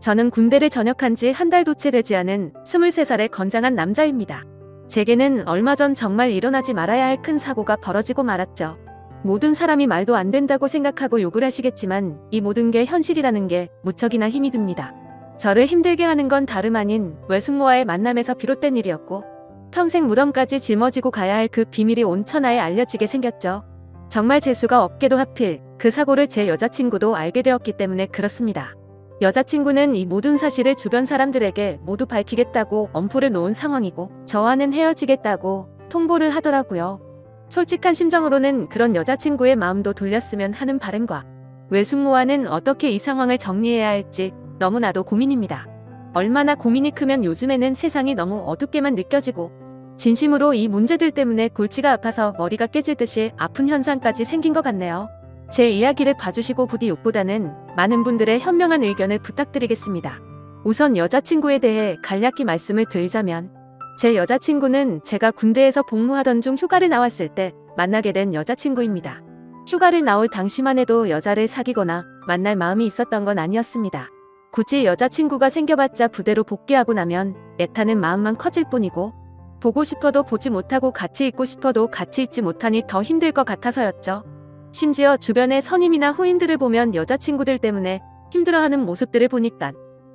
저는 군대를 전역한 지 한 달도 채 되지 않은 23살의 건장한 남자입니다. 제게는 얼마 전 정말 일어나지 말아야 할 큰 사고가 벌어지고 말았죠. 모든 사람이 말도 안 된다고 생각하고 욕을 하시겠지만 이 모든 게 현실이라는 게 무척이나 힘이 듭니다. 저를 힘들게 하는 건 다름 아닌 외숙모와의 만남에서 비롯된 일이었고 평생 무덤까지 짊어지고 가야 할 그 비밀이 온 천하에 알려지게 생겼죠. 정말 재수가 없게도 하필 그 사고를 제 여자친구도 알게 되었기 때문에 그렇습니다. 여자친구는 이 모든 사실을 주변 사람들에게 모두 밝히겠다고 엄포를 놓은 상황이고 저와는 헤어지겠다고 통보를 하더라고요. 솔직한 심정으로는 그런 여자친구의 마음도 돌렸으면 하는 바람과 외숙모와는 어떻게 이 상황을 정리해야 할지 너무나도 고민입니다. 얼마나 고민이 크면 요즘에는 세상이 너무 어둡게만 느껴지고 진심으로 이 문제들 때문에 골치가 아파서 머리가 깨질 듯이 아픈 현상까지 생긴 것 같네요. 제 이야기를 봐주시고 부디 욕보다는 많은 분들의 현명한 의견을 부탁드리겠습니다. 우선 여자친구에 대해 간략히 말씀을 드리자면 제 여자친구는 제가 군대에서 복무하던 중 휴가를 나왔을 때 만나게 된 여자친구입니다. 휴가를 나올 당시만 해도 여자를 사귀거나 만날 마음이 있었던 건 아니었습니다. 굳이 여자친구가 생겨봤자 부대로 복귀하고 나면 애타는 마음만 커질 뿐이고 보고 싶어도 보지 못하고 같이 있고 싶어도 같이 있지 못하니 더 힘들 것 같아서였죠. 심지어 주변의 선임이나 후임들을 보면 여자친구들 때문에 힘들어하는 모습들을 보니까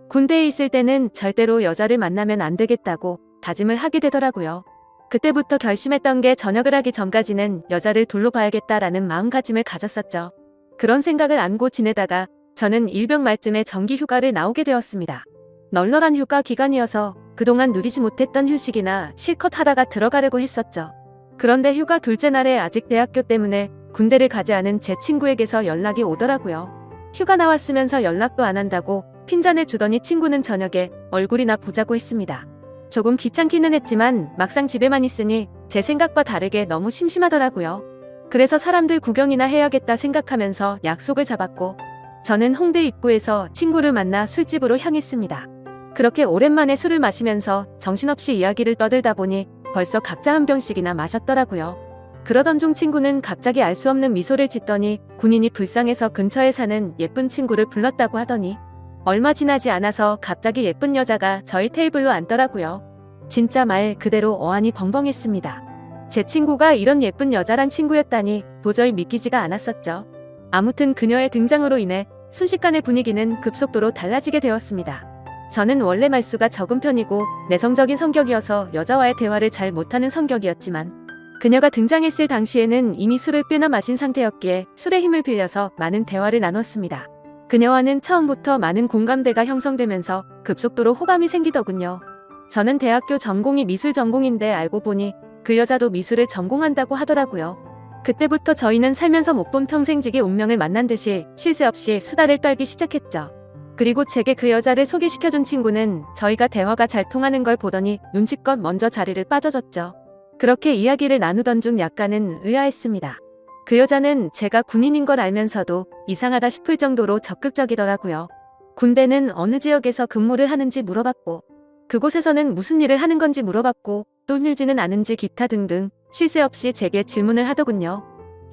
군대에 있을 때는 절대로 여자를 만나면 안 되겠다고 다짐을 하게 되더라고요. 그때부터 결심했던 게 전역을 하기 전까지는 여자를 둘로 봐야겠다라는 마음가짐을 가졌었죠. 그런 생각을 안고 지내다가 저는 일병 말쯤에 정기 휴가를 나오게 되었습니다. 널널한 휴가 기간이어서 그동안 누리지 못했던 휴식이나 실컷 하다가 들어가려고 했었죠. 그런데 휴가 둘째 날에 아직 대학교 때문에 군대를 가지 않은 제 친구에게서 연락이 오더라고요. 휴가 나왔으면서 연락도 안 한다고 핀잔을 주더니 친구는 저녁에 얼굴이나 보자고 했습니다. 조금 귀찮기는 했지만 막상 집에만 있으니 제 생각과 다르게 너무 심심하더라고요. 그래서 사람들 구경이나 해야겠다 생각하면서 약속을 잡았고 저는 홍대 입구에서 친구를 만나 술집으로 향했습니다. 그렇게 오랜만에 술을 마시면서 정신없이 이야기를 떠들다 보니 벌써 각자 한 병씩이나 마셨더라고요. 그러던 중 친구는 갑자기 알 수 없는 미소를 짓더니 군인이 불쌍해서 근처에 사는 예쁜 친구를 불렀다고 하더니 얼마 지나지 않아서 갑자기 예쁜 여자가 저희 테이블로 앉더라고요. 진짜 말 그대로 어안이 벙벙했습니다. 제 친구가 이런 예쁜 여자란 친구였다니 도저히 믿기지가 않았었죠. 아무튼 그녀의 등장으로 인해 순식간에 분위기는 급속도로 달라지게 되었습니다. 저는 원래 말수가 적은 편이고 내성적인 성격이어서 여자와의 대화를 잘 못하는 성격이었지만 그녀가 등장했을 당시에는 이미 술을 꽤나 마신 상태였기에 술의 힘을 빌려서 많은 대화를 나눴습니다. 그녀와는 처음부터 많은 공감대가 형성되면서 급속도로 호감이 생기더군요. 저는 대학교 전공이 미술 전공인데 알고 보니 그 여자도 미술을 전공한다고 하더라고요. 그때부터 저희는 살면서 못 본 평생지기 운명을 만난 듯이 쉴 새 없이 수다를 떨기 시작했죠. 그리고 제게 그 여자를 소개시켜준 친구는 저희가 대화가 잘 통하는 걸 보더니 눈치껏 먼저 자리를 빠져줬죠. 그렇게 이야기를 나누던 중 약간은 의아했습니다. 그 여자는 제가 군인인 걸 알면서도 이상하다 싶을 정도로 적극적이더라고요. 군대는 어느 지역에서 근무를 하는지 물어봤고 그곳에서는 무슨 일을 하는 건지 물어봤고 또 힘들지는 않은지 기타 등등 쉴 새 없이 제게 질문을 하더군요.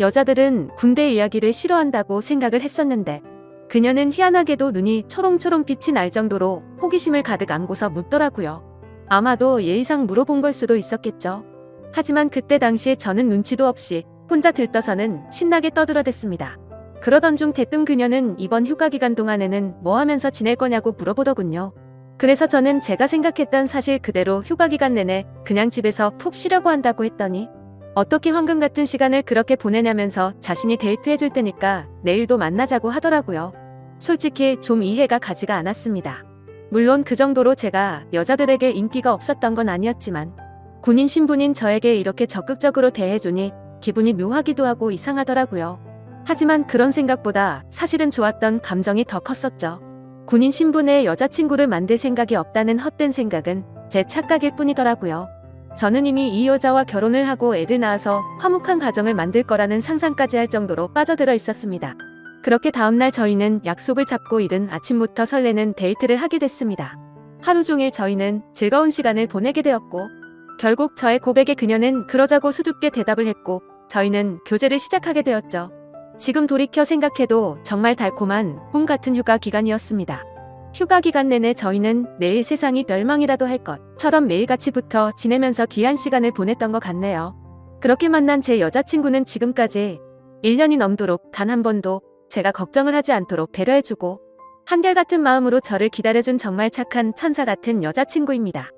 여자들은 군대 이야기를 싫어한다고 생각을 했었는데 그녀는 희한하게도 눈이 초롱초롱 빛이 날 정도로 호기심을 가득 안고서 묻더라고요. 아마도 예의상 물어본 걸 수도 있었겠죠. 하지만 그때 당시에 저는 눈치도 없이 혼자 들떠서는 신나게 떠들어댔습니다. 그러던 중 대뜸 그녀는 이번 휴가 기간 동안에는 뭐 하면서 지낼 거냐고 물어보더군요. 그래서 저는 제가 생각했던 사실 그대로 휴가 기간 내내 그냥 집에서 푹 쉬려고 한다고 했더니 어떻게 황금 같은 시간을 그렇게 보내냐면서 자신이 데이트해줄 테니까 내일도 만나자고 하더라고요. 솔직히 좀 이해가 가지가 않았습니다. 물론 그 정도로 제가 여자들에게 인기가 없었던 건 아니었지만 군인 신분인 저에게 이렇게 적극적으로 대해주니 기분이 묘하기도 하고 이상하더라고요. 하지만 그런 생각보다 사실은 좋았던 감정이 더 컸었죠. 군인 신분의 여자친구를 만들 생각이 없다는 헛된 생각은 제 착각일 뿐이더라고요. 저는 이미 이 여자와 결혼을 하고 애를 낳아서 화목한 가정을 만들 거라는 상상까지 할 정도로 빠져들어 있었습니다. 그렇게 다음날 저희는 약속을 잡고 이른 아침부터 설레는 데이트를 하게 됐습니다. 하루 종일 저희는 즐거운 시간을 보내게 되었고 결국 저의 고백에 그녀는 그러자고 수줍게 대답을 했고 저희는 교제를 시작하게 되었죠. 지금 돌이켜 생각해도 정말 달콤한 꿈 같은 휴가 기간이었습니다. 휴가 기간 내내 저희는 내일 세상이 멸망이라도 할 것처럼 매일같이 붙어 지내면서 귀한 시간을 보냈던 것 같네요. 그렇게 만난 제 여자친구는 지금까지 1년이 넘도록 단 한 번도 제가 걱정을 하지 않도록 배려해주고 한결같은 마음으로 저를 기다려준 정말 착한 천사 같은 여자친구입니다.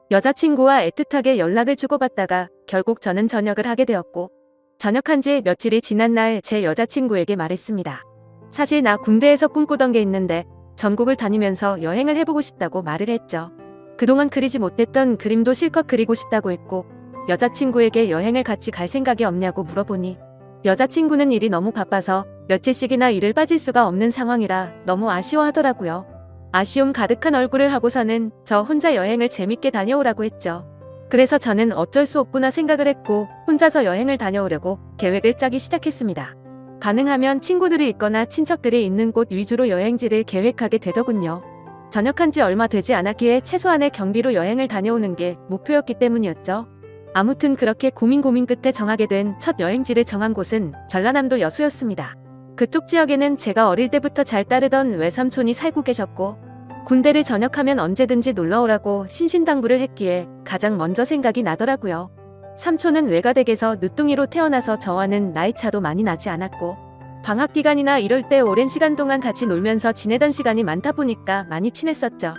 여자친구와 애틋하게 연락을 주고받다가 결국 저는 전역을 하게 되었고, 전역한 지 며칠이 지난 날 제 여자친구에게 말했습니다. 사실 나 군대에서 꿈꾸던 게 있는데 전국을 다니면서 여행을 해보고 싶다고 말을 했죠. 그동안 그리지 못했던 그림도 실컷 그리고 싶다고 했고, 여자친구에게 여행을 같이 갈 생각이 없냐고 물어보니 여자친구는 일이 너무 바빠서 며칠씩이나 일을 빠질 수가 없는 상황이라 너무 아쉬워하더라고요. 아쉬움 가득한 얼굴을 하고서는 저 혼자 여행을 재밌게 다녀오라고 했죠. 그래서 저는 어쩔 수 없구나 생각을 했고 혼자서 여행을 다녀오려고 계획을 짜기 시작했습니다. 가능하면 친구들이 있거나 친척들이 있는 곳 위주로 여행지를 계획하게 되더군요. 전역한 지 얼마 되지 않았기에 최소한의 경비로 여행을 다녀오는 게 목표였기 때문이었죠. 아무튼 그렇게 고민 끝에 정하게 된 첫 여행지를 정한 곳은 전라남도 여수였습니다. 그쪽 지역에는 제가 어릴 때부터 잘 따르던 외삼촌이 살고 계셨고, 군대를 전역하면 언제든지 놀러오라고 신신당부를 했기에 가장 먼저 생각이 나더라고요. 삼촌은 외가댁에서 늦둥이로 태어나서 저와는 나이 차도 많이 나지 않았고, 방학 기간이나 이럴 때 오랜 시간 동안 같이 놀면서 지내던 시간이 많다 보니까 많이 친했었죠.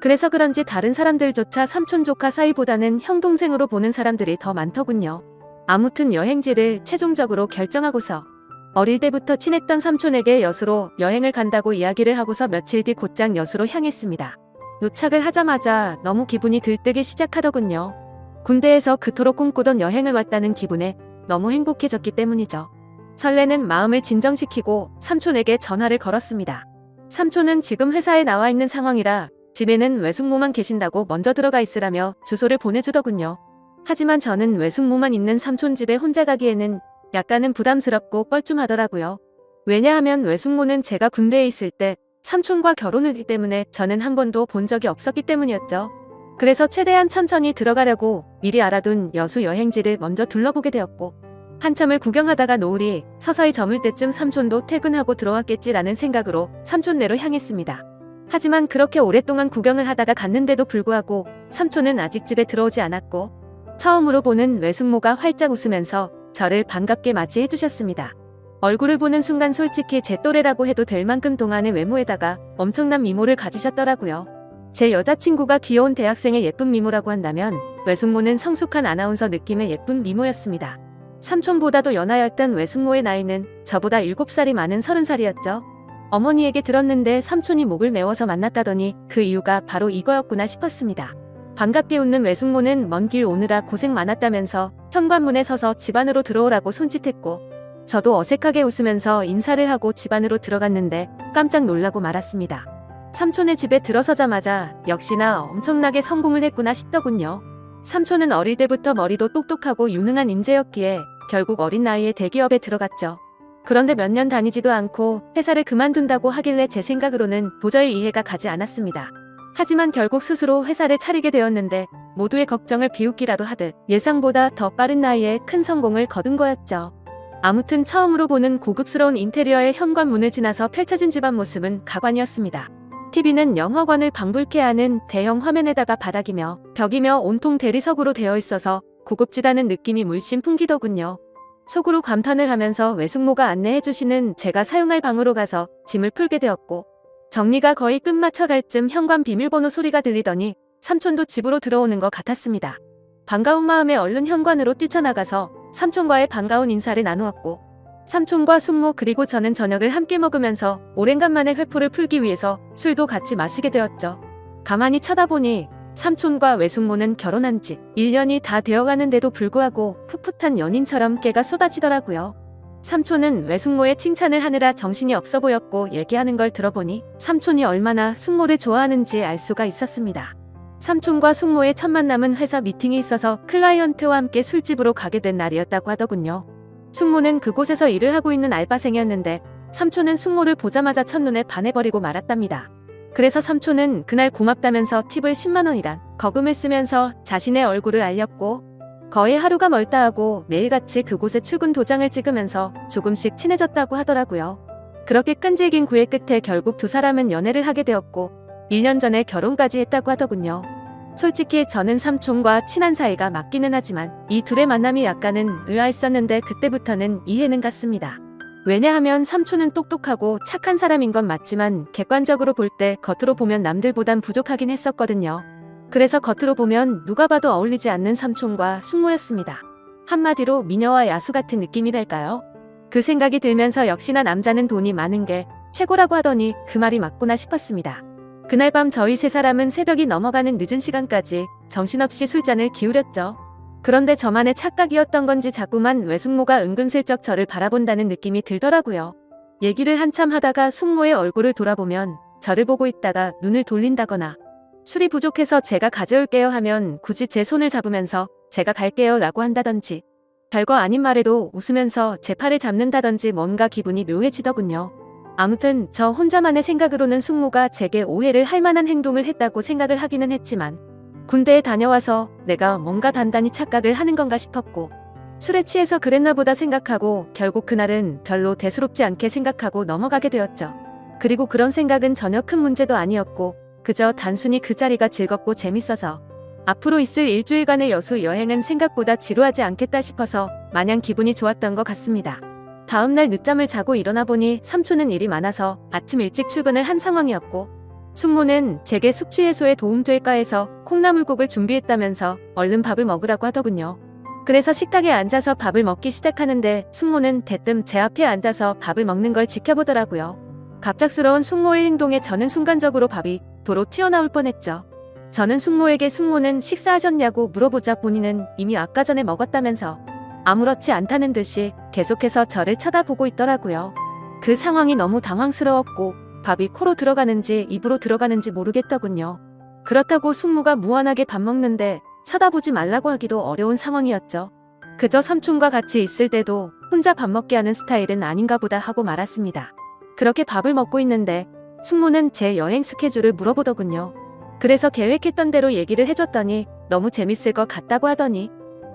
그래서 그런지 다른 사람들조차 삼촌 조카 사이보다는 형 동생으로 보는 사람들이 더 많더군요. 아무튼 여행지를 최종적으로 결정하고서 어릴 때부터 친했던 삼촌에게 여수로 여행을 간다고 이야기를 하고서 며칠 뒤 곧장 여수로 향했습니다. 도착을 하자마자 너무 기분이 들뜨기 시작하더군요. 군대에서 그토록 꿈꾸던 여행을 왔다는 기분에 너무 행복해졌기 때문이죠. 설레는 마음을 진정시키고 삼촌에게 전화를 걸었습니다. 삼촌은 지금 회사에 나와 있는 상황이라 집에는 외숙모만 계신다고 먼저 들어가 있으라며 주소를 보내주더군요. 하지만 저는 외숙모만 있는 삼촌 집에 혼자 가기에는 약간은 부담스럽고 뻘쭘하더라고요. 왜냐하면 외숙모는 제가 군대에 있을 때 삼촌과 결혼을 했기 때문에 저는 한 번도 본 적이 없었기 때문이었죠. 그래서 최대한 천천히 들어가려고 미리 알아둔 여수 여행지를 먼저 둘러보게 되었고, 한참을 구경하다가 노을이 서서히 저물 때쯤 삼촌도 퇴근하고 들어왔겠지라는 생각으로 삼촌네로 향했습니다. 하지만 그렇게 오랫동안 구경을 하다가 갔는데도 불구하고 삼촌은 아직 집에 들어오지 않았고, 처음으로 보는 외숙모가 활짝 웃으면서 저를 반갑게 맞이해 주셨습니다. 얼굴을 보는 순간 솔직히 제 또래라고 해도 될 만큼 동안의 외모에다가 엄청난 미모를 가지셨더라고요. 제 여자친구가 귀여운 대학생의 예쁜 미모라고 한다면 외숙모는 성숙한 아나운서 느낌의 예쁜 미모였습니다. 삼촌보다도 연하였던 외숙모의 나이는 저보다 7살이 많은 30살이었죠. 어머니에게 들었는데 삼촌이 목을 메워서 만났다더니 그 이유가 바로 이거였구나 싶었습니다. 반갑게 웃는 외숙모는 먼 길 오느라 고생 많았다면서 현관문에 서서 집 안으로 들어오라고 손짓했고, 저도 어색하게 웃으면서 인사를 하고 집 안으로 들어갔는데 깜짝 놀라고 말았습니다. 삼촌의 집에 들어서자마자 역시나 엄청나게 성공을 했구나 싶더군요. 삼촌은 어릴 때부터 머리도 똑똑하고 유능한 인재였기에 결국 어린 나이에 대기업에 들어갔죠. 그런데 몇 년 다니지도 않고 회사를 그만둔다고 하길래 제 생각으로는 도저히 이해가 가지 않았습니다. 하지만 결국 스스로 회사를 차리게 되었는데 모두의 걱정을 비웃기라도 하듯 예상보다 더 빠른 나이에 큰 성공을 거둔 거였죠. 아무튼 처음으로 보는 고급스러운 인테리어의 현관문을 지나서 펼쳐진 집안 모습은 가관이었습니다. TV는 영화관을 방불케 하는 대형 화면에다가 바닥이며 벽이며 온통 대리석으로 되어 있어서 고급지다는 느낌이 물씬 풍기더군요. 속으로 감탄을 하면서 외숙모가 안내해주시는 제가 사용할 방으로 가서 짐을 풀게 되었고, 정리가 거의 끝마쳐갈 쯤 현관 비밀번호 소리가 들리더니 삼촌도 집으로 들어오는 것 같았습니다. 반가운 마음에 얼른 현관으로 뛰쳐나가서 삼촌과의 반가운 인사를 나누었고, 삼촌과 숙모 그리고 저는 저녁을 함께 먹으면서 오랜간만에 회포를 풀기 위해서 술도 같이 마시게 되었죠. 가만히 쳐다보니 삼촌과 외숙모는 결혼한 지 1년이 다 되어가는데도 불구하고 풋풋한 연인처럼 깨가 쏟아지더라고요. 삼촌은 외숙모의 칭찬을 하느라 정신이 없어 보였고, 얘기하는 걸 들어보니 삼촌이 얼마나 숙모를 좋아하는지 알 수가 있었습니다. 삼촌과 숙모의 첫 만남은 회사 미팅이 있어서 클라이언트와 함께 술집으로 가게 된 날이었다고 하더군요. 숙모는 그곳에서 일을 하고 있는 알바생이었는데 삼촌은 숙모를 보자마자 첫눈에 반해버리고 말았답니다. 그래서 삼촌은 그날 고맙다면서 팁을 10만 원이란 거금을 쓰면서 자신의 얼굴을 알렸고, 거의 하루가 멀다 하고 매일같이 그곳에 출근 도장을 찍으면서 조금씩 친해졌다고 하더라고요. 그렇게 끈질긴 구애 끝에 결국 두 사람은 연애를 하게 되었고, 1년 전에 결혼까지 했다고 하더군요. 솔직히 저는 삼촌과 친한 사이가 맞기는 하지만 이 둘의 만남이 약간은 의아했었는데 그때부터는 이해는 갔습니다. 왜냐하면 삼촌은 똑똑하고 착한 사람인 건 맞지만 객관적으로 볼 때 겉으로 보면 남들보단 부족하긴 했었거든요. 그래서 겉으로 보면 누가 봐도 어울리지 않는 삼촌과 숙모였습니다. 한마디로 미녀와 야수 같은 느낌이랄까요? 그 생각이 들면서 역시나 남자는 돈이 많은 게 최고라고 하더니 그 말이 맞구나 싶었습니다. 그날 밤 저희 세 사람은 새벽이 넘어가는 늦은 시간까지 정신없이 술잔을 기울였죠. 그런데 저만의 착각이었던 건지 자꾸만 외숙모가 은근슬쩍 저를 바라본다는 느낌이 들더라고요. 얘기를 한참 하다가 숙모의 얼굴을 돌아보면 저를 보고 있다가 눈을 돌린다거나 술이 부족해서 제가 가져올게요 하면 굳이 제 손을 잡으면서 제가 갈게요 라고 한다든지 별거 아닌 말에도 웃으면서 제 팔을 잡는다든지 뭔가 기분이 묘해지더군요. 아무튼 저 혼자만의 생각으로는 숙모가 제게 오해를 할 만한 행동을 했다고 생각을 하기는 했지만 군대에 다녀와서 내가 뭔가 단단히 착각을 하는 건가 싶었고 술에 취해서 그랬나 보다 생각하고 결국 그날은 별로 대수롭지 않게 생각하고 넘어가게 되었죠. 그리고 그런 생각은 전혀 큰 문제도 아니었고 그저 단순히 그 자리가 즐겁고 재밌어서 앞으로 있을 일주일간의 여수 여행은 생각보다 지루하지 않겠다 싶어서 마냥 기분이 좋았던 것 같습니다. 다음날 늦잠을 자고 일어나 보니 삼촌은 일이 많아서 아침 일찍 출근을 한 상황이었고 숙모는 제게 숙취 해소에 도움될까 해서 콩나물국을 준비했다면서 얼른 밥을 먹으라고 하더군요. 그래서 식탁에 앉아서 밥을 먹기 시작하는데 숙모는 대뜸 제 앞에 앉아서 밥을 먹는 걸 지켜보더라고요. 갑작스러운 숙모의 행동에 저는 순간적으로 밥이 도로 튀어나올 뻔했죠. 저는 숙모에게 숙모는 식사하셨냐고 물어보자 본인은 이미 아까 전에 먹었다면서 아무렇지 않다는 듯이 계속해서 저를 쳐다보고 있더라고요. 그 상황이 너무 당황스러웠고 밥이 코로 들어가는지 입으로 들어가는지 모르겠더군요. 그렇다고 숙모가 무한하게 밥 먹는데 쳐다보지 말라고 하기도 어려운 상황이었죠. 그저 삼촌과 같이 있을 때도 혼자 밥 먹게 하는 스타일은 아닌가 보다 하고 말았습니다. 그렇게 밥을 먹고 있는데 숙모는 제 여행 스케줄을 물어보더군요. 그래서 계획했던 대로 얘기를 해줬더니 너무 재밌을 것 같다고 하더니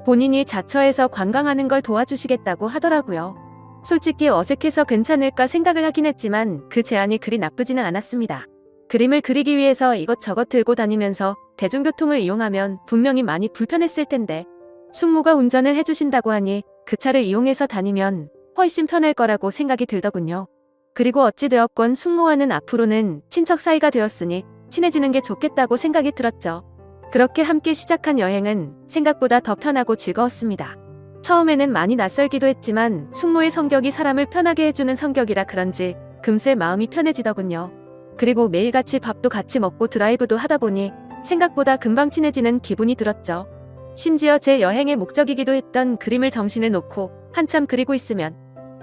본인이 자처해서 관광하는 걸 도와주시겠다고 하더라고요. 솔직히 어색해서 괜찮을까 생각을 하긴 했지만 그 제안이 그리 나쁘지는 않았습니다. 그림을 그리기 위해서 이것저것 들고 다니면서 대중교통을 이용하면 분명히 많이 불편했을 텐데 숙모가 운전을 해주신다고 하니 그 차를 이용해서 다니면 훨씬 편할 거라고 생각이 들더군요. 그리고 어찌되었건 숙모와는 앞으로는 친척 사이가 되었으니 친해지는 게 좋겠다고 생각이 들었죠. 그렇게 함께 시작한 여행은 생각보다 더 편하고 즐거웠습니다. 처음에는 많이 낯설기도 했지만 숙모의 성격이 사람을 편하게 해주는 성격이라 그런지 금세 마음이 편해지더군요. 그리고 매일같이 밥도 같이 먹고 드라이브도 하다 보니 생각보다 금방 친해지는 기분이 들었죠. 심지어 제 여행의 목적이기도 했던 그림을 정신을 놓고 한참 그리고 있으면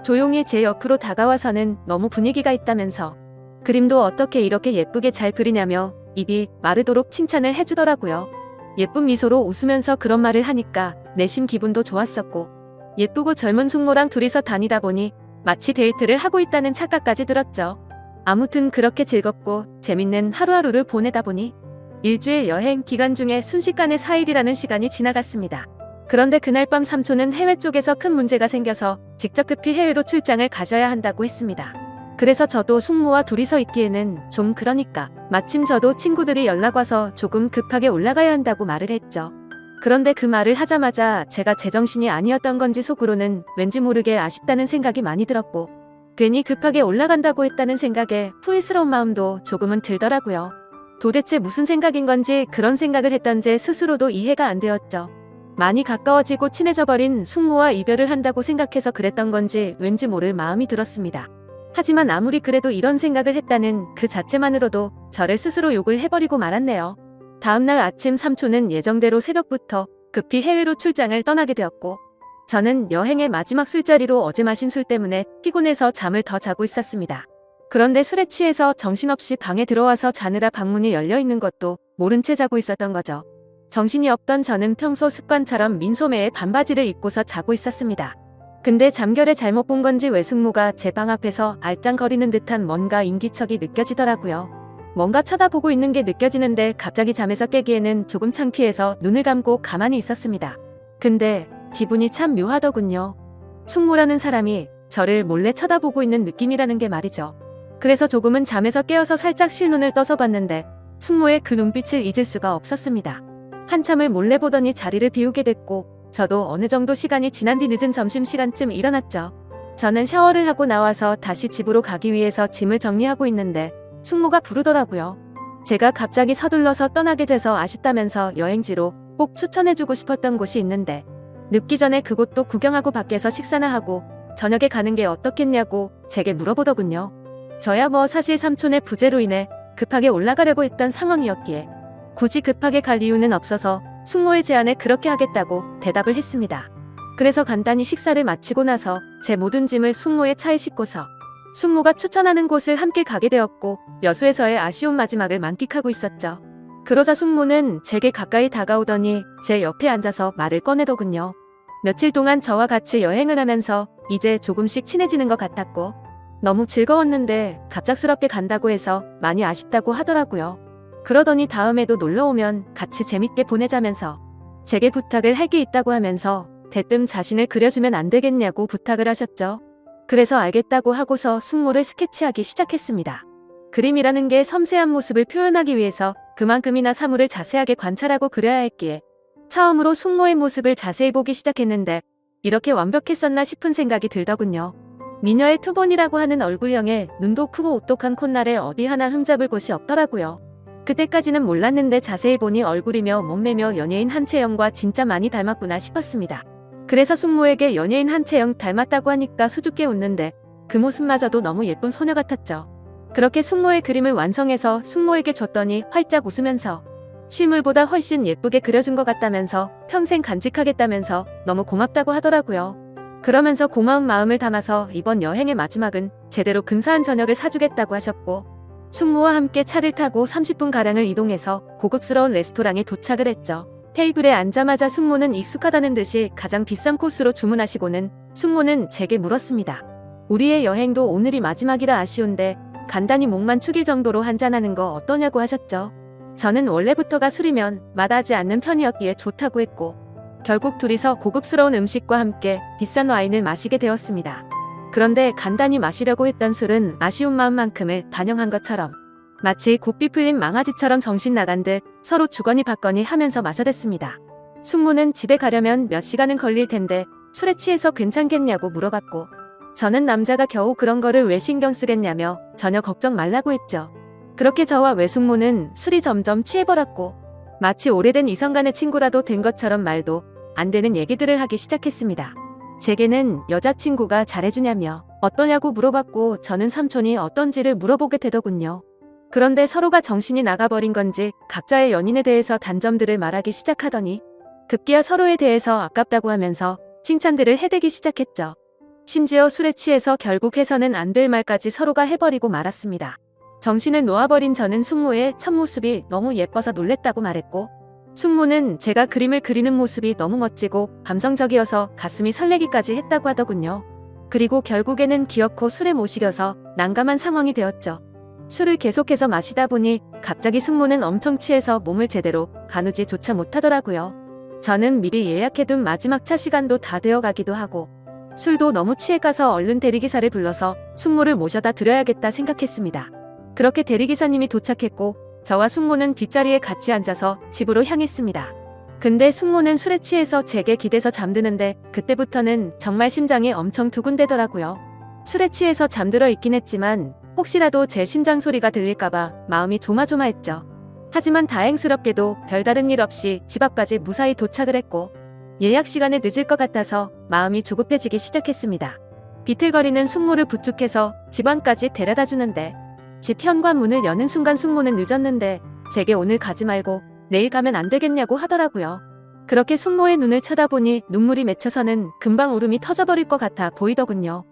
조용히 제 옆으로 다가와서는 너무 분위기가 있다면서 그림도 어떻게 이렇게 예쁘게 잘 그리냐며 입이 마르도록 칭찬을 해주더라고요. 예쁜 미소로 웃으면서 그런 말을 하니까 내심 기분도 좋았었고 예쁘고 젊은 숙모랑 둘이서 다니다 보니 마치 데이트를 하고 있다는 착각까지 들었죠. 아무튼 그렇게 즐겁고 재밌는 하루하루를 보내다 보니 일주일 여행 기간 중에 순식간에 4일이라는 시간이 지나갔습니다. 그런데 그날 밤 삼촌은 해외 쪽에서 큰 문제가 생겨서 직접 급히 해외로 출장을 가셔야 한다고 했습니다. 그래서 저도 숙모와 둘이서 있기에는 좀 그러니까 마침 저도 친구들이 연락 와서 조금 급하게 올라가야 한다고 말을 했죠. 그런데 그 말을 하자마자 제가 제정신이 아니었던 건지 속으로는 왠지 모르게 아쉽다는 생각이 많이 들었고 괜히 급하게 올라간다고 했다는 생각에 후회스러운 마음도 조금은 들더라고요. 도대체 무슨 생각인 건지 그런 생각을 했던 제 스스로도 이해가 안 되었죠. 많이 가까워지고 친해져 버린 숙모와 이별을 한다고 생각해서 그랬던 건지 왠지 모를 마음이 들었습니다. 하지만 아무리 그래도 이런 생각을 했다는 그 자체만으로도 저를 스스로 욕을 해버리고 말았네요. 다음날 아침 삼촌은 예정대로 새벽부터 급히 해외로 출장을 떠나게 되었고 저는 여행의 마지막 술자리로 어제 마신 술 때문에 피곤해서 잠을 더 자고 있었습니다. 그런데 술에 취해서 정신없이 방에 들어와서 자느라 방문이 열려있는 것도 모른 채 자고 있었던 거죠. 정신이 없던 저는 평소 습관처럼 민소매에 반바지를 입고서 자고 있었습니다. 근데 잠결에 잘못 본 건지 외숙모가 제 방 앞에서 알짱거리는 듯한 뭔가 인기척이 느껴지더라고요. 뭔가 쳐다보고 있는 게 느껴지는데 갑자기 잠에서 깨기에는 조금 창피해서 눈을 감고 가만히 있었습니다. 근데 기분이 참 묘하더군요. 숙모라는 사람이 저를 몰래 쳐다보고 있는 느낌이라는 게 말이죠. 그래서 조금은 잠에서 깨어서 살짝 실눈을 떠서 봤는데 숙모의 그 눈빛을 잊을 수가 없었습니다. 한참을 몰래 보더니 자리를 비우게 됐고 저도 어느 정도 시간이 지난 뒤 늦은 점심시간쯤 일어났죠. 저는 샤워를 하고 나와서 다시 집으로 가기 위해서 짐을 정리하고 있는데 숙모가 부르더라고요. 제가 갑자기 서둘러서 떠나게 돼서 아쉽다면서 여행지로 꼭 추천해주고 싶었던 곳이 있는데 늦기 전에 그곳도 구경하고 밖에서 식사나 하고 저녁에 가는 게 어떻겠냐고 제게 물어보더군요. 저야 뭐 사실 삼촌의 부재로 인해 급하게 올라가려고 했던 상황이었기에 굳이 급하게 갈 이유는 없어서 숙모의 제안에 그렇게 하겠다고 대답을 했습니다. 그래서 간단히 식사를 마치고 나서 제 모든 짐을 숙모의 차에 싣고서 숙모가 추천하는 곳을 함께 가게 되었고 여수에서의 아쉬운 마지막을 만끽하고 있었죠. 그러자 숙모는 제게 가까이 다가오더니 제 옆에 앉아서 말을 꺼내더군요. 며칠 동안 저와 같이 여행을 하면서 이제 조금씩 친해지는 것 같았고 너무 즐거웠는데 갑작스럽게 간다고 해서 많이 아쉽다고 하더라고요. 그러더니 다음에도 놀러오면 같이 재밌게 보내자면서 제게 부탁을 할 게 있다고 하면서 대뜸 자신을 그려주면 안 되겠냐고 부탁을 하셨죠. 그래서 알겠다고 하고서 숙모를 스케치하기 시작했습니다. 그림이라는 게 섬세한 모습을 표현하기 위해서 그만큼이나 사물을 자세하게 관찰하고 그려야 했기에 처음으로 숙모의 모습을 자세히 보기 시작했는데 이렇게 완벽했었나 싶은 생각이 들더군요. 미녀의 표본이라고 하는 얼굴형에 눈도 크고 오똑한 콧날에 어디 하나 흠잡을 곳이 없더라고요. 그때까지는 몰랐는데 자세히 보니 얼굴이며 몸매며 연예인 한채영과 진짜 많이 닮았구나 싶었습니다. 그래서 숙모에게 연예인 한채영 닮았다고 하니까 수줍게 웃는데 그 모습마저도 너무 예쁜 소녀 같았죠. 그렇게 숙모의 그림을 완성해서 숙모에게 줬더니 활짝 웃으면서 실물보다 훨씬 예쁘게 그려준 것 같다면서 평생 간직하겠다면서 너무 고맙다고 하더라고요. 그러면서 고마운 마음을 담아서 이번 여행의 마지막은 제대로 근사한 저녁을 사주겠다고 하셨고 숙모와 함께 차를 타고 30분가량을 이동해서 고급스러운 레스토랑에 도착을 했죠. 테이블에 앉자마자 숙모는 익숙하다는 듯이 가장 비싼 코스로 주문하시고는 숙모는 제게 물었습니다. 우리의 여행도 오늘이 마지막이라 아쉬운데 간단히 목만 축일 정도로 한잔하는 거 어떠냐고 하셨죠. 저는 원래부터가 술이면 마다하지 않는 편이었기에 좋다고 했고 결국 둘이서 고급스러운 음식과 함께 비싼 와인을 마시게 되었습니다. 그런데 간단히 마시려고 했던 술은 아쉬운 마음만큼을 반영한 것처럼 마치 고삐 풀린 망아지처럼 정신 나간 듯 서로 주거니 받거니 하면서 마셔댔습니다. 숙모는 집에 가려면 몇 시간은 걸릴 텐데 술에 취해서 괜찮겠냐고 물어봤고 저는 남자가 겨우 그런 거를 왜 신경 쓰겠냐며 전혀 걱정 말라고 했죠. 그렇게 저와 외숙모는 술이 점점 취해버렸고 마치 오래된 이성 간의 친구라도 된 것처럼 말도 안 되는 얘기들을 하기 시작했습니다. 제게는 여자친구가 잘해주냐며 어떠냐고 물어봤고 저는 삼촌이 어떤지를 물어보게 되더군요. 그런데 서로가 정신이 나가버린 건지 각자의 연인에 대해서 단점들을 말하기 시작하더니 급기야 서로에 대해서 아깝다고 하면서 칭찬들을 해대기 시작했죠. 심지어 술에 취해서 결국 해서는 안 될 말까지 서로가 해버리고 말았습니다. 정신을 놓아버린 저는 숙모의 첫 모습이 너무 예뻐서 놀랬다고 말했고 숙모는 제가 그림을 그리는 모습이 너무 멋지고 감성적이어서 가슴이 설레기까지 했다고 하더군요. 그리고 결국에는 기어코 술에 못 이겨서 난감한 상황이 되었죠. 술을 계속해서 마시다 보니 갑자기 숙모는 엄청 취해서 몸을 제대로 가누지조차 못하더라고요. 저는 미리 예약해둔 마지막 차 시간도 다 되어가기도 하고 술도 너무 취해가서 얼른 대리기사를 불러서 숙모를 모셔다 드려야겠다 생각했습니다. 그렇게 대리기사님이 도착했고 저와 숙모는 뒷자리에 같이 앉아서 집으로 향했습니다. 근데 숙모는 술에 취해서 제게 기대서 잠드는데 그때부터는 정말 심장이 엄청 두근대더라고요. 술에 취해서 잠들어 있긴 했지만 혹시라도 제 심장 소리가 들릴까봐 마음이 조마조마했죠. 하지만 다행스럽게도 별다른 일 없이 집 앞까지 무사히 도착을 했고 예약 시간에 늦을 것 같아서 마음이 조급해지기 시작했습니다. 비틀거리는 숙모를 부축해서 집 안까지 데려다 주는데 집 현관문을 여는 순간 숙모는 늦었는데 제게 오늘 가지 말고 내일 가면 안 되겠냐고 하더라고요. 그렇게 숙모의 눈을 쳐다보니 눈물이 맺혀서는 금방 울음이 터져버릴 것 같아 보이더군요.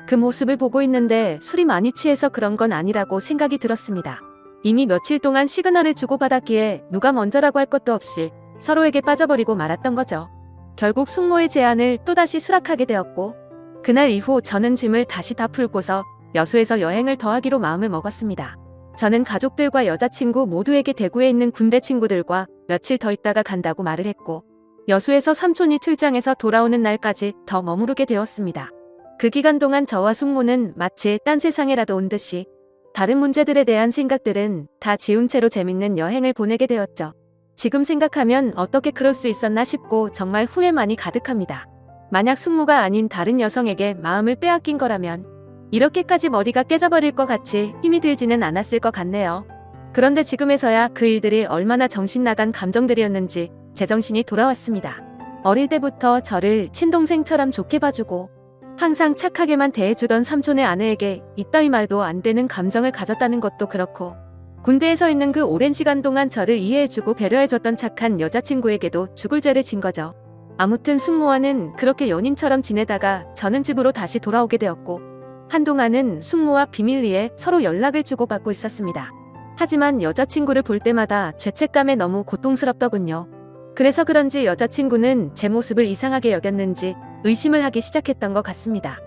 그 모습을 보고 있는데 술이 많이 취해서 그런 건 아니라고 생각이 들었습니다. 이미 며칠 동안 시그널을 주고받았기에 누가 먼저라고 할 것도 없이 서로에게 빠져버리고 말았던 거죠. 결국 숙모의 제안을 또다시 수락하게 되었고 그날 이후 저는 짐을 다시 다 풀고서 여수에서 여행을 더하기로 마음을 먹었습니다. 저는 가족들과 여자친구 모두에게 대구에 있는 군대 친구들과 며칠 더 있다가 간다고 말을 했고 여수에서 삼촌이 출장해서 돌아오는 날까지 더 머무르게 되었습니다. 그 기간 동안 저와 숙모는 마치 딴 세상에라도 온 듯이 다른 문제들에 대한 생각들은 다 지운 채로 재밌는 여행을 보내게 되었죠. 지금 생각하면 어떻게 그럴 수 있었나 싶고 정말 후회만이 가득합니다. 만약 숙모가 아닌 다른 여성에게 마음을 빼앗긴 거라면 이렇게까지 머리가 깨져버릴 것 같이 힘이 들지는 않았을 것 같네요. 그런데 지금에서야 그 일들이 얼마나 정신나간 감정들이었는지 제정신이 돌아왔습니다. 어릴 때부터 저를 친동생처럼 좋게 봐주고 항상 착하게만 대해주던 삼촌의 아내에게 이따위 말도 안 되는 감정을 가졌다는 것도 그렇고, 군대에 서 있는 그 오랜 시간 동안 저를 이해해주고 배려해줬던 착한 여자친구에게도 죽을 죄를 진 거죠. 아무튼 숙모와는 그렇게 연인처럼 지내다가 저는 집으로 다시 돌아오게 되었고, 한동안은 숙모와 비밀리에 서로 연락을 주고받고 있었습니다. 하지만 여자친구를 볼 때마다 죄책감에 너무 고통스럽더군요. 그래서 그런지 여자친구는 제 모습을 이상하게 여겼는지 의심을 하기 시작했던 것 같습니다.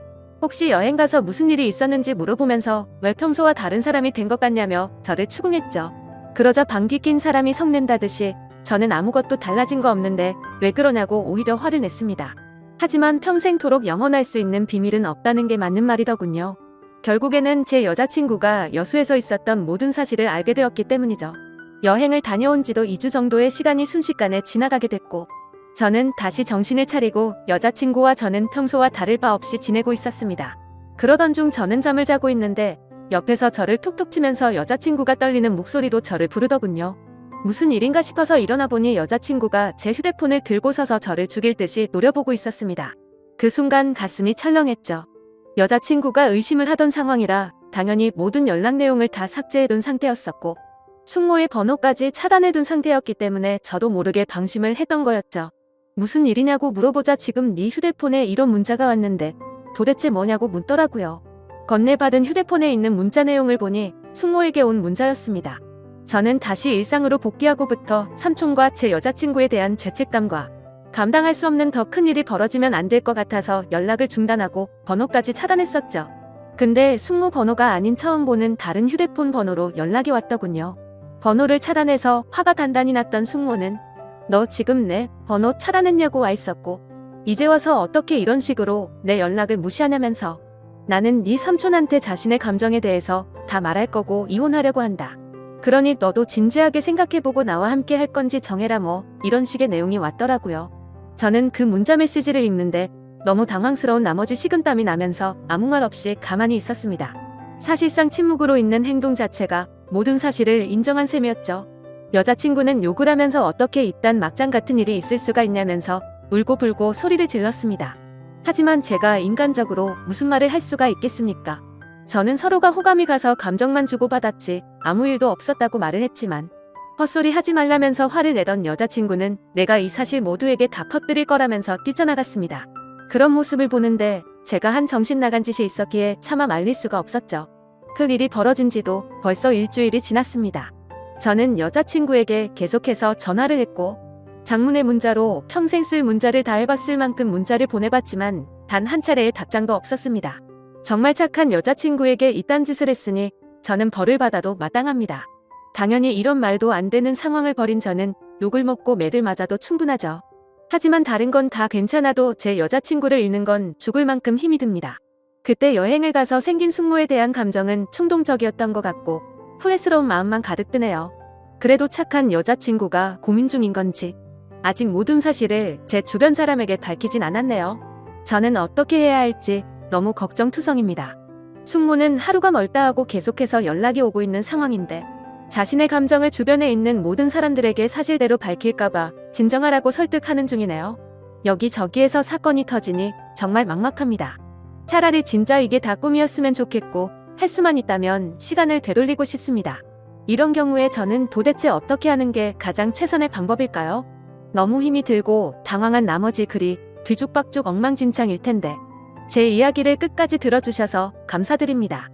혹시 여행 가서 무슨 일이 있었는지 물어보면서 왜 평소와 다른 사람이 된 것 같냐며 저를 추궁했죠. 그러자 방귀 낀 사람이 성낸다듯이 저는 아무것도 달라진 거 없는데 왜 그러냐고 오히려 화를 냈습니다. 하지만 평생토록 영원할 수 있는 비밀은 없다는 게 맞는 말이더군요. 결국에는 제 여자친구가 여수에서 있었던 모든 사실을 알게 되었기 때문이죠. 여행을 다녀온 지도 2주 정도의 시간이 순식간에 지나가게 됐고, 저는 다시 정신을 차리고 여자친구와 저는 평소와 다를 바 없이 지내고 있었습니다. 그러던 중 저는 잠을 자고 있는데 옆에서 저를 툭툭 치면서 여자친구가 떨리는 목소리로 저를 부르더군요. 무슨 일인가 싶어서 일어나 보니 여자친구가 제 휴대폰을 들고 서서 저를 죽일 듯이 노려보고 있었습니다. 그 순간 가슴이 철렁했죠. 여자친구가 의심을 하던 상황이라 당연히 모든 연락 내용을 다 삭제해둔 상태였었고, 숙모의 번호까지 차단해둔 상태였기 때문에 저도 모르게 방심을 했던 거였죠. 무슨 일이냐고 물어보자 지금 네 휴대폰에 이런 문자가 왔는데 도대체 뭐냐고 묻더라고요. 건네받은 휴대폰에 있는 문자 내용을 보니 숙모에게 온 문자였습니다. 저는 다시 일상으로 복귀하고부터 삼촌과 제 여자친구에 대한 죄책감과 감당할 수 없는 더 큰 일이 벌어지면 안 될 것 같아서 연락을 중단하고 번호까지 차단했었죠. 근데 숙모 번호가 아닌 처음 보는 다른 휴대폰 번호로 연락이 왔더군요. 번호를 차단해서 화가 단단히 났던 숙모는 너 지금 내 번호 차단했냐고 와 있었고, 이제 와서 어떻게 이런 식으로 내 연락을 무시하냐면서 나는 네 삼촌한테 자신의 감정에 대해서 다 말할 거고 이혼하려고 한다. 그러니 너도 진지하게 생각해보고 나와 함께 할 건지 정해라 뭐 이런 식의 내용이 왔더라고요. 저는 그 문자 메시지를 읽는데 너무 당황스러운 나머지 식은땀이 나면서 아무 말 없이 가만히 있었습니다. 사실상 침묵으로 있는 행동 자체가 모든 사실을 인정한 셈이었죠. 여자친구는 욕을 하면서 어떻게 이딴 막장 같은 일이 있을 수가 있냐면서 울고불고 소리를 질렀습니다. 하지만 제가 인간적으로 무슨 말을 할 수가 있겠습니까? 저는 서로가 호감이 가서 감정만 주고받았지 아무 일도 없었다고 말을 했지만, 헛소리 하지 말라면서 화를 내던 여자친구는 내가 이 사실 모두에게 다 퍼뜨릴 거라면서 뛰쳐나갔습니다. 그런 모습을 보는데 제가 한 정신 나간 짓이 있었기에 차마 말릴 수가 없었죠. 그 일이 벌어진 지도 벌써 일주일이 지났습니다. 저는 여자친구에게 계속해서 전화를 했고, 장문의 문자로 평생 쓸 문자를 다 해봤을 만큼 문자를 보내봤지만 단 한 차례의 답장도 없었습니다. 정말 착한 여자친구에게 이딴 짓을 했으니 저는 벌을 받아도 마땅합니다. 당연히 이런 말도 안 되는 상황을 벌인 저는 욕을 먹고 매를 맞아도 충분하죠. 하지만 다른 건 다 괜찮아도 제 여자친구를 잃는 건 죽을 만큼 힘이 듭니다. 그때 여행을 가서 생긴 숙모에 대한 감정은 충동적이었던 것 같고 후회스러운 마음만 가득 드네요. 그래도 착한 여자친구가 고민 중인 건지 아직 모든 사실을 제 주변 사람에게 밝히진 않았네요. 저는 어떻게 해야 할지 너무 걱정투성입니다. 숙모는 하루가 멀다 하고 계속해서 연락이 오고 있는 상황인데 자신의 감정을 주변에 있는 모든 사람들에게 사실대로 밝힐까봐 진정하라고 설득하는 중이네요. 여기저기에서 사건이 터지니 정말 막막합니다. 차라리 진짜 이게 다 꿈이었으면 좋겠고 할 수만 있다면 시간을 되돌리고 싶습니다. 이런 경우에 저는 도대체 어떻게 하는 게 가장 최선의 방법일까요? 너무 힘이 들고 당황한 나머지 글이 뒤죽박죽 엉망진창일 텐데 제 이야기를 끝까지 들어주셔서 감사드립니다.